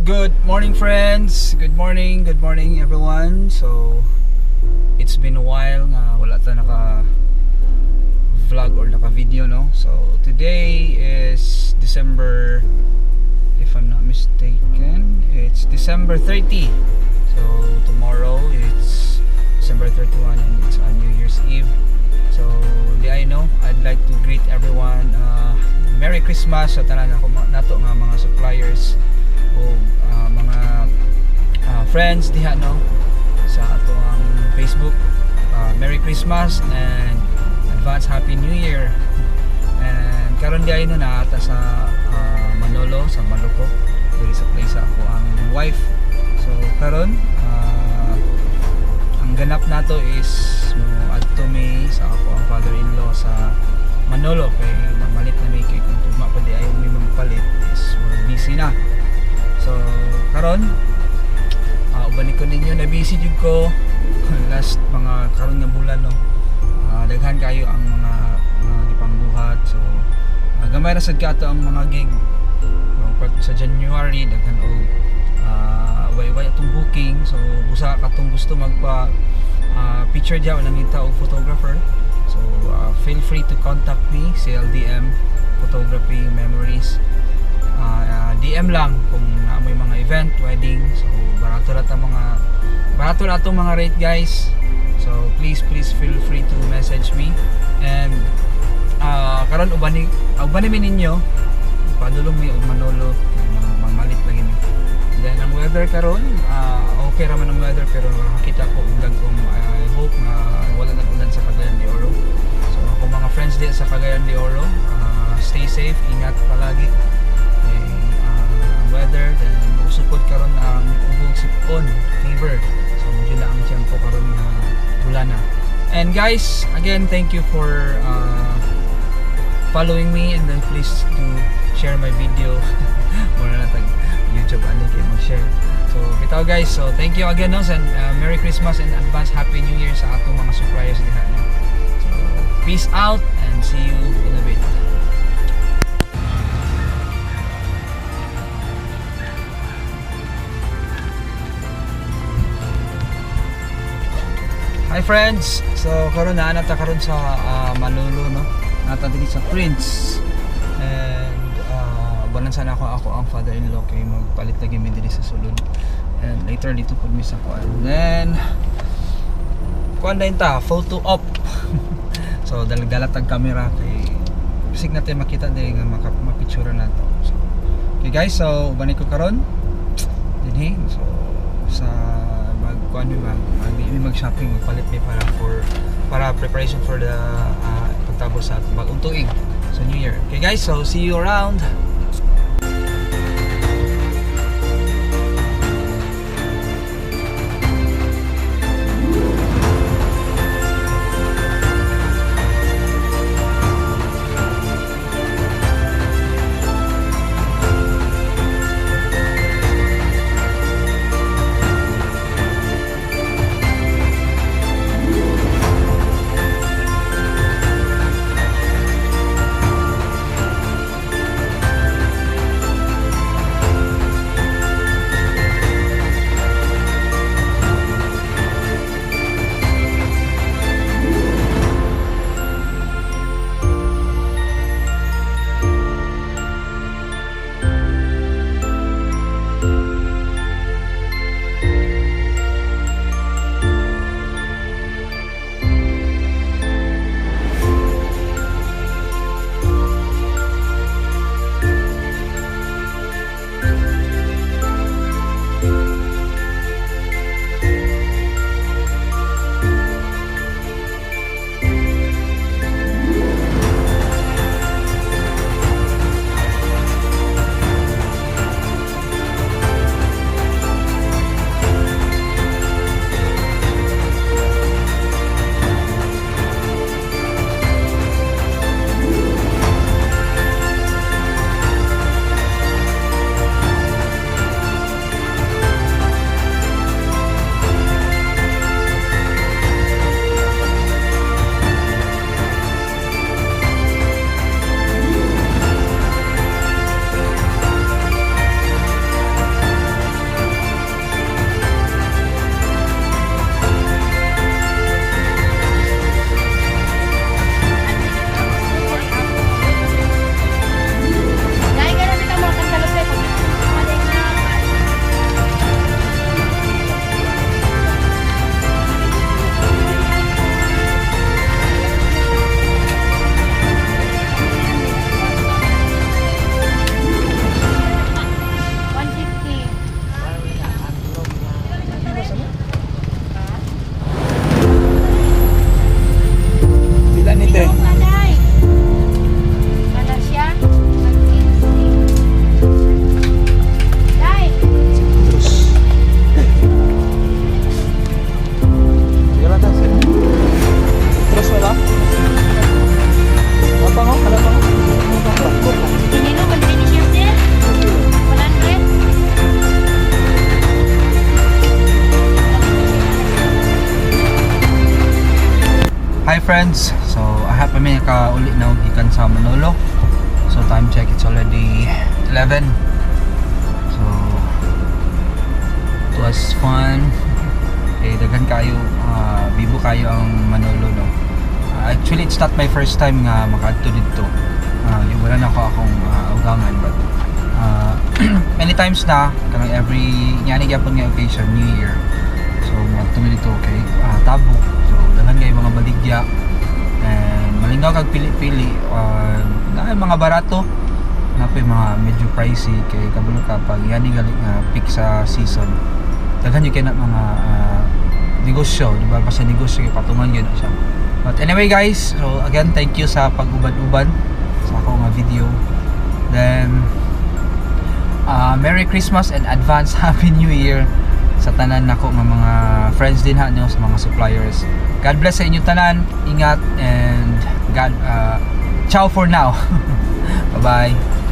Good morning, friends. Good morning everyone. So it's been a while nga wala ta naka vlog or naka video, no? So today is December, if I'm not mistaken, it's December 30. So tomorrow it's December 31 and it's on New Year's Eve. So I know I'd like to greet everyone Merry Christmas sa tanan ako nato nga mga suppliers o mga friends diha, no, sa ato ang Facebook. Merry Christmas and advance Happy New Year. And karon di ay no na ata sa Manolo, sa Maluco, diri sa place ako ang wife. So karon ang ganap nato is no adto mi sa ako ang father-in-law sa Manolo kay mamalit na may kay kung tugma pa di ayon mi magpalit is busy na. So karon ubanik ko ninyo na busy jud ko last mga karon nga bulan, no. Daghan kayo ang mga gipangbuhat. So gamay ra sad kato ang mga gig. Pag sa January daghan og way atong booking. So busa katong gusto magpa picture diya nang kita og photographer. So feel free to contact me, CLDM Photography Memories. DM lang kung may mga event, wedding. So barato ra tong mga rate, guys. So please feel free to message me. And karon ubani mi ninyo padulong mi og Manolo mamalit lagi mi. Then ang weather karon okay ra man ang weather, pero nakita ko ug kung I hope na wala nang ulan sa Cagayan de Oro. So ako mga friends di sa Cagayan de Oro, stay safe, ingat palagi. Weather, then usupod karon ang ubog sipon, fever. So medyo na ang tiempo karon nga ulan na. And guys, again, thank you for following me, and then please to share my video. Mura na tag YouTube ani kay mag-share. So bitaw guys, so thank you again, no, and Merry Christmas and advance Happy New Year sa atong mga suppliers diha, no. So peace out and see you in a bit. Hi friends! So karon na nata karon sa Manolo, no. Nata dili sa Prince. And banan sana ako ang father-in-law kay magpalit lagi mi diri sa sulod. And later dito pud mi sa kuan. Then kuan dayon ta, photo op. So dala tag camera kay bisig natin makita diri nga mapicture nato. So okay guys, so balik ko karon dinhi. So sa kuan mag-shopping, magpalit may para preparation for the pagtabos sa bagong tuig sa New Year. Okay guys, so see you around. friends. So I have kami uli na gikan sa Manolo. So time check, it's already 11. So it was fun. Daghan kayo, bibo kayo ang Manolo, no. Actually it's not my first time nga makaadto dito. Wala na ako akong ugangan, but many times na kanang every nyani gyapon nga occasion, New Year. So magto dito kay Tabuk. So daghan kay mga baligya and malingaw kag pili-pili. Na mga barato, na po mga medyo pricey kay kabalo ka pag yani galing peak sa season. Daghan yung kaya na mga negosyo, diba? Basta negosyo kay patungan yun siya. But anyway guys, so again thank you sa pag-ubad-uban sa akong video. Then Merry Christmas and advance Happy New Year sa tanan nako nga mga friends din ha nyo, sa mga suppliers. God bless sa inyo tanan, ingat, and God ciao for now. Bye bye.